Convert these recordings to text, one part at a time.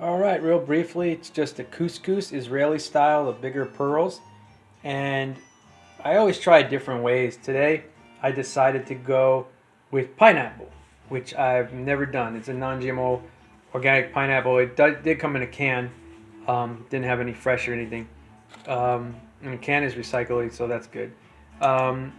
All right, real briefly, it's just a couscous, Israeli style, the bigger pearls. And I always try different ways. Today, I decided to go with pineapple, which I've never done. It's a non-GMO organic pineapple. It did come in a can. Didn't have any fresh or anything. And the can is recyclable, so that's good. Um,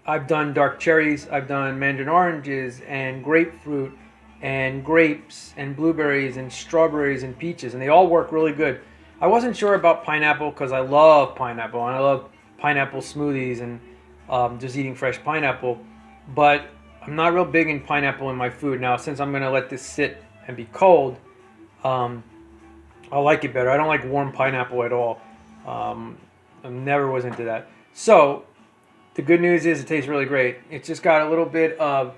I've done dark cherries, I've done mandarin oranges and grapefruit and grapes and blueberries and strawberries and peaches, and they all work really good. I wasn't sure about pineapple because I love pineapple and I love pineapple smoothies and just eating fresh pineapple, but I'm not real big in pineapple in my food. Now, since I'm going to let this sit and be cold, um, I like it better. I don't like warm pineapple at all. I never was into that. So the good news is it tastes really great. It's just got a little bit of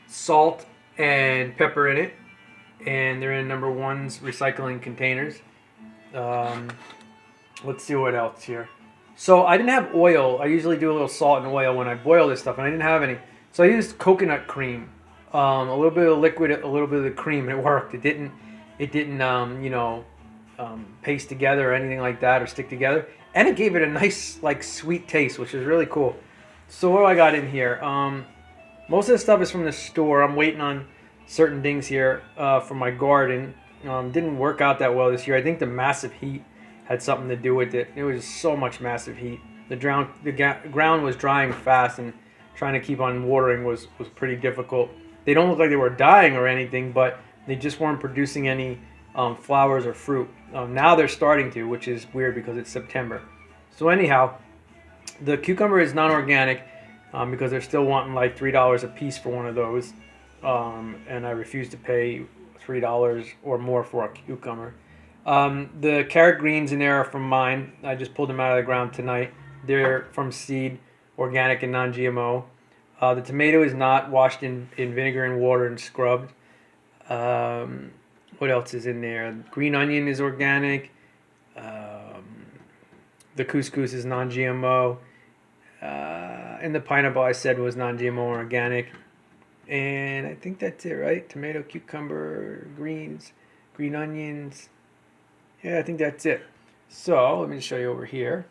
salt and pepper in it, and they're in number one's recycling containers. Um, let's see what else here. So I didn't have oil. I usually do a little salt and oil when I boil this stuff, and I didn't have any. So I used coconut cream, a little bit of liquid, a little bit of the cream, and it worked. It didn't paste together or anything like that or stick together, and it gave it a nice like sweet taste, which is really cool. So what do I got in here? Most of the stuff is from the store. I'm waiting on certain things here from my garden. Didn't work out that well this year. I think the massive heat had something to do with it. It was so much massive heat. The ground was drying fast, and trying to keep on watering was pretty difficult. They don't look like they were dying or anything, but they just weren't producing any flowers or fruit. Now they're starting to, which is weird because it's September. So anyhow, the cucumber is non-organic because they're still wanting like $3 a piece for one of those, and I refuse to pay $3 or more for a cucumber. The carrot greens in there are from mine. I just pulled them out of the ground tonight. They're from seed, organic and non-GMO. The tomato is not washed in vinegar and water and scrubbed. What else is in there? Green onion is organic. The couscous is non-GMO. And the pineapple I said was non-GMO or organic. And I think that's it, right? Tomato, cucumber, greens, green onions. Yeah, I think that's it. So let me show you over here.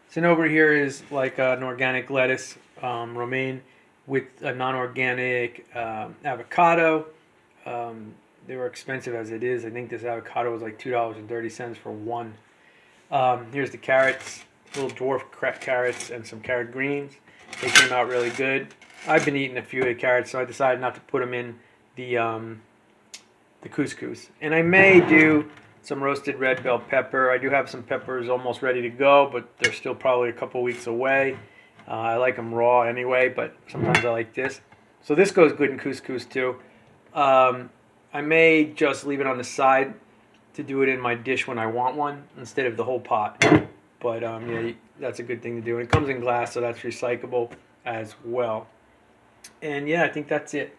So over here is like an organic lettuce, romaine, with a non-organic avocado. They were expensive as it is. I think this avocado was like $2.30 for one. Here's the carrots, little dwarf carrots, and some carrot greens. They came out really good. I've been eating a few of the carrots, so I decided not to put them in the couscous. And I may do some roasted red bell pepper. I do have some peppers almost ready to go, but they're still probably a couple weeks away. I like them raw anyway, but sometimes I like this. So this goes good in couscous too. I may just leave it on the side to do it in my dish when I want one instead of the whole pot. But yeah, that's a good thing to do. And it comes in glass, so that's recyclable as well. And yeah, I think that's it.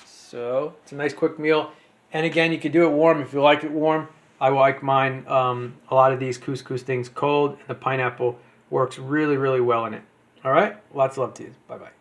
So it's a nice quick meal. And again, you can do it warm if you like it warm. I like mine, a lot of these couscous things cold, and the pineapple works really, really well in it. All right? Lots of love to you. Bye-bye.